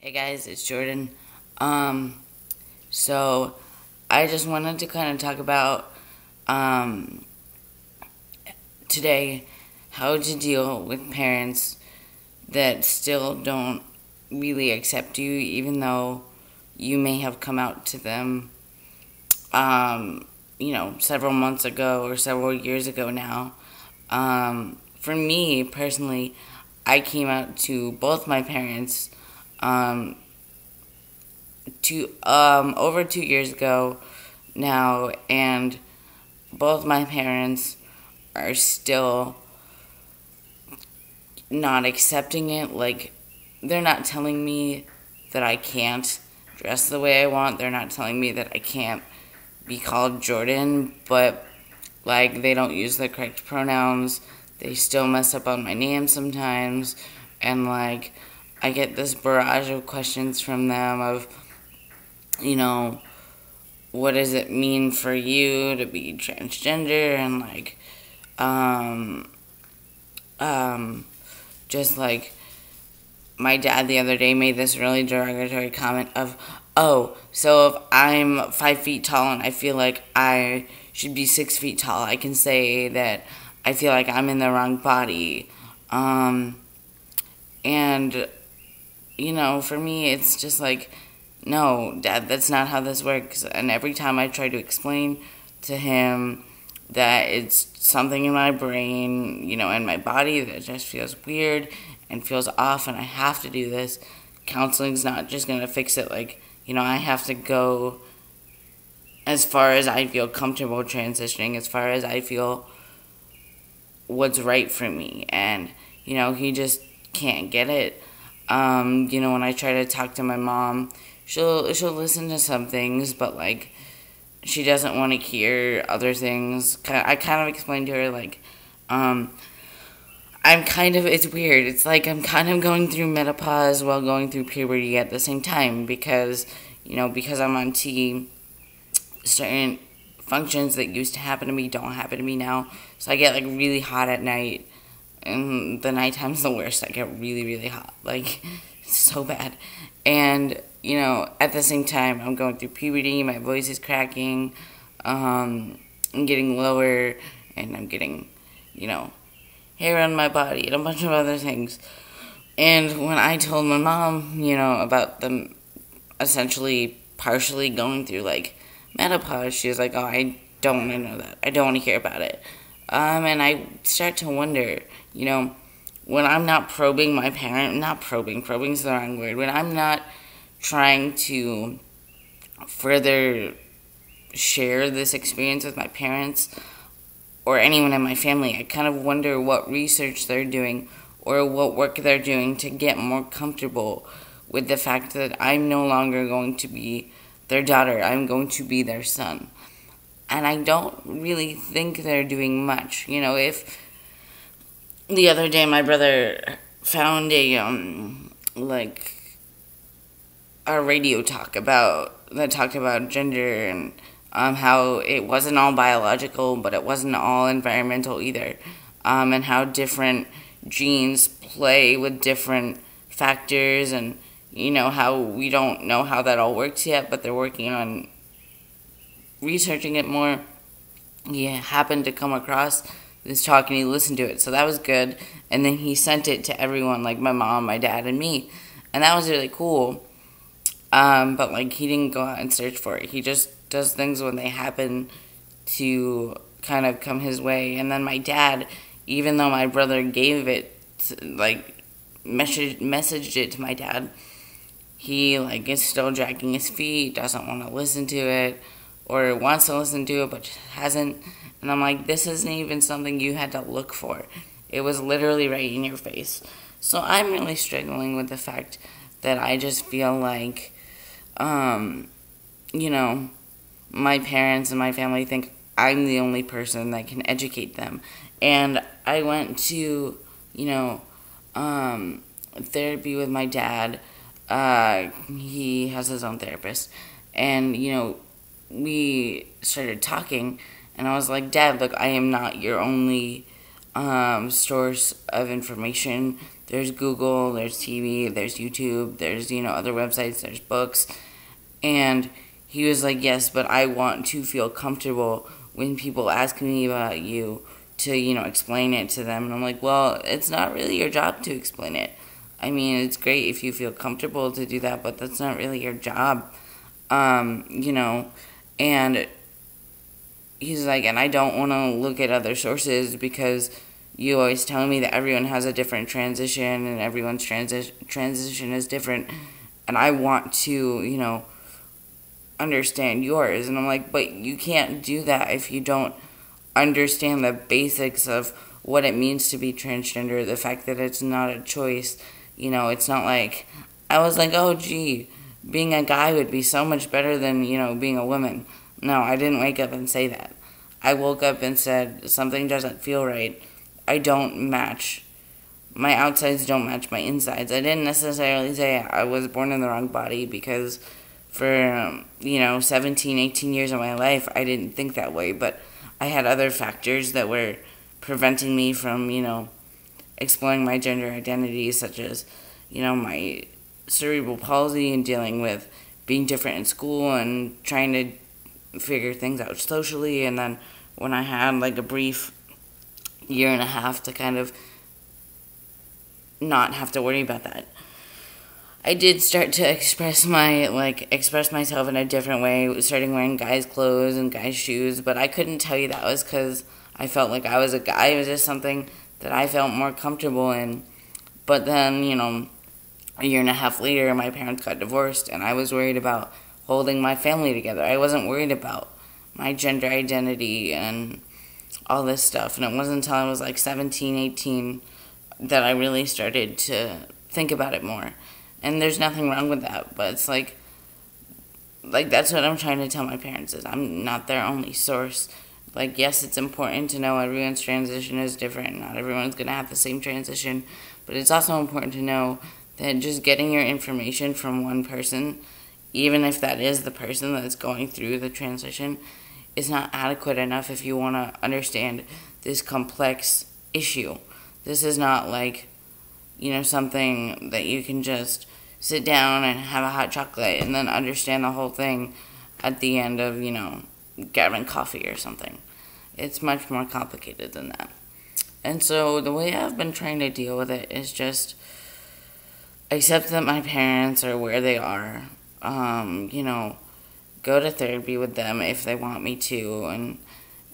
Hey guys, it's Jordan. So I just wanted to kind of talk about um, today how to deal with parents that still don't really accept you, even though you may have come out to them, several months ago or several years ago now. For me personally, I came out to both my parents um, over 2 years ago now, and both my parents are still not accepting it. Like, they're not telling me that I can't dress the way I want. They're not telling me that I can't be called Jordan, but like, they don't use the correct pronouns. They still mess up on my name sometimes, and like, I get this barrage of questions from them of, you know, what does it mean for you to be transgender, and like, um, um, just like, my dad the other day made this really derogatory comment of, oh, so if I'm 5 feet tall and I feel like I should be 6 feet tall, I can say that I feel like I'm in the wrong body. And, for me, it's just like, no, Dad, that's not how this works. And every time I try to explain to him that it's something in my brain, in my body that just feels weird and feels off, and I have to do this, counseling's not just going to fix it. Like, I have to go as far as I feel comfortable transitioning, as far as I feel what's right for me. And, he just can't get it. When I try to talk to my mom, she'll listen to some things, but like, she doesn't want to hear other things. I kind of explained to her, like, it's weird. It's like I'm kind of going through menopause while going through puberty at the same time, because I'm on T, certain functions that used to happen to me don't happen to me now. So I get like really hot at night, and the nighttime's the worst. I get really, really hot. Like, it's so bad. And, at the same time, I'm going through puberty, my voice is cracking, I'm getting lower, and I'm getting, hair on my body, and a bunch of other things. And when I told my mom, about them essentially partially going through, like, menopause, she was like, oh, I don't want to know that. I don't want to hear about it. And I start to wonder, when I'm not probing my parent, not probing's the wrong word, when I'm not trying to further share this experience with my parents or anyone in my family, I kind of wonder what research they're doing or what work they're doing to get more comfortable with the fact that I'm no longer going to be their daughter, I'm going to be their son. And I don't really think they're doing much. If the other day my brother found a radio talk that talked about gender, and how it wasn't all biological, but it wasn't all environmental either, and how different genes play with different factors, and how we don't know how that all works yet, but they're working on researching it more. He happened to come across this talk and he listened to it, so that was good. And then he sent it to everyone, like my mom, my dad, and me, and that was really cool. But like, he didn't go out and search for it. He just does things when they happen to kind of come his way. And then my dad, even though my brother gave it, messaged it to my dad, he like is still dragging his feet, doesn't want to listen to it, or wants to listen to it but just hasn't. And I'm like, this isn't even something you had to look for. It was literally right in your face. So I'm really struggling with the fact that I just feel like, my parents and my family think I'm the only person that can educate them. And I went to, therapy with my dad. He has his own therapist. And, we started talking, and I was like, Dad, look, I am not your only source of information. There's Google, there's TV, there's YouTube, there's, other websites, there's books. And he was like, yes, but I want to feel comfortable when people ask me about you to, explain it to them. And I'm like, well, it's not really your job to explain it. I mean, it's great if you feel comfortable to do that, but that's not really your job. And he's like, and I don't want to look at other sources because you always tell me that everyone has a different transition and everyone's transition is different. And I want to, understand yours. And I'm like, but you can't do that if you don't understand the basics of what it means to be transgender, the fact that it's not a choice. It's not like, I was like, oh, gee, being a guy would be so much better than, being a woman. No, I didn't wake up and say that. I woke up and said, something doesn't feel right. I don't match. My outsides don't match my insides. I didn't necessarily say I was born in the wrong body because for, 17, 18 years of my life, I didn't think that way. But I had other factors that were preventing me from, exploring my gender identity, such as, my cerebral palsy and dealing with being different in school and trying to figure things out socially. And then when I had like a brief year and a half to kind of not have to worry about that, I did start to express myself in a different way, starting wearing guys' clothes and guys' shoes. But I couldn't tell you that was because I felt like I was a guy. It was just something that I felt more comfortable in. But then, a year and a half later, my parents got divorced, and I was worried about holding my family together. I wasn't worried about my gender identity and all this stuff. And it wasn't until I was like 17, 18 that I really started to think about it more. And there's nothing wrong with that, but it's like that's what I'm trying to tell my parents is I'm not their only source. Like, yes, it's important to know everyone's transition is different. Not everyone's going to have the same transition. But it's also important to know that just getting your information from one person, even if that is the person that's going through the transition, is not adequate enough if you want to understand this complex issue. This is not like, something that you can just sit down and have a hot chocolate and then understand the whole thing at the end of, grabbing coffee or something. It's much more complicated than that. And so the way I've been trying to deal with it is just accept that my parents are where they are. Go to therapy with them if they want me to,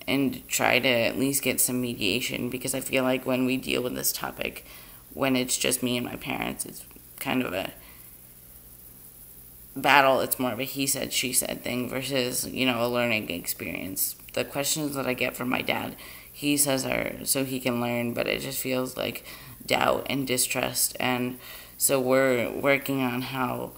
and try to at least get some mediation, because I feel like when we deal with this topic, when it's just me and my parents, it's kind of a battle. It's more of a he said, she said thing versus, a learning experience. The questions that I get from my dad, he says are so he can learn, but it just feels like doubt and distrust. And so we're working on how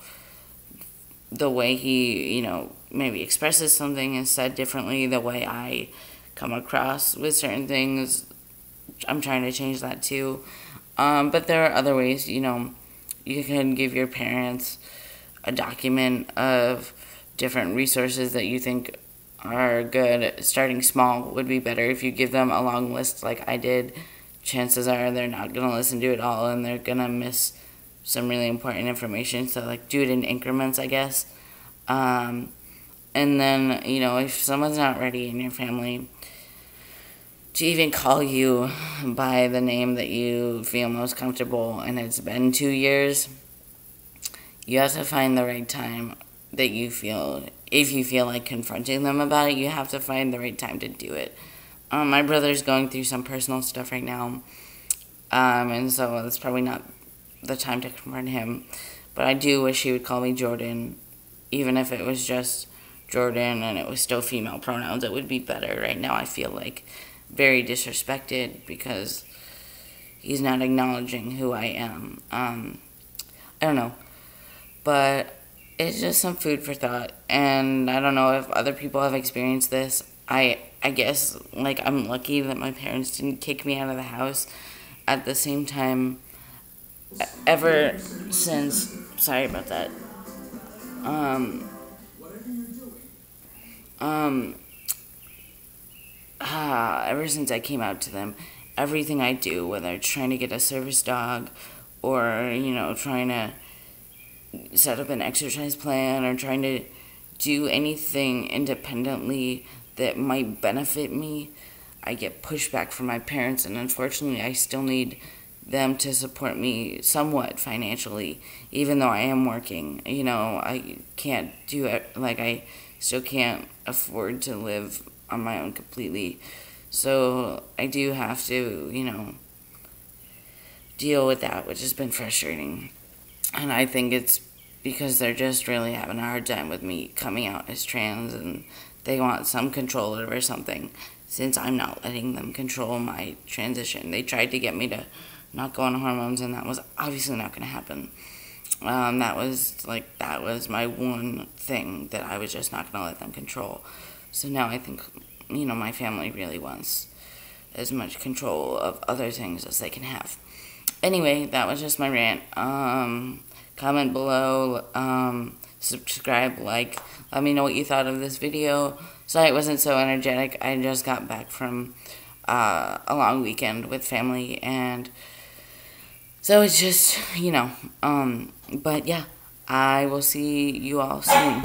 the way he, maybe expresses something is said differently, the way I come across with certain things, I'm trying to change that too. But there are other ways, you can give your parents a document of different resources that you think are good. Starting small would be better. If you give them a long list like I did, chances are they're not going to listen to it all and they're going to miss some really important information. So, do it in increments, I guess. And then, if someone's not ready in your family to even call you by the name that you feel most comfortable, and it's been 2 years, you have to find the right time that you feel, if you feel like confronting them about it, you have to find the right time to do it. My brother's going through some personal stuff right now, and so it's probably not the time to confront him, but I do wish he would call me Jordan, even if it was just Jordan and it was still female pronouns. It would be better. Right now I feel like very disrespected because he's not acknowledging who I am. I don't know, but it's just some food for thought, and I don't know if other people have experienced this. I guess, I'm lucky that my parents didn't kick me out of the house. At the same time, ever since, sorry about that, ever since I came out to them, everything I do, whether it's trying to get a service dog or, trying to set up an exercise plan or trying to do anything independently that might benefit me, I get pushback from my parents, and unfortunately I still need them to support me somewhat financially, even though I am working. I can't do it, I still can't afford to live on my own completely. So I do have to, deal with that, which has been frustrating. And I think it's because they're just really having a hard time with me coming out as trans, and they want some control over something since I'm not letting them control my transition. They tried to get me to not go on hormones, and that was obviously not going to happen. That was my one thing that I was just not going to let them control. So now I think, my family really wants as much control of other things as they can have. Anyway, that was just my rant. Comment below, subscribe, let me know what you thought of this video. Sorry it wasn't so energetic. I just got back from a long weekend with family, and so it's just, but yeah, I will see you all soon.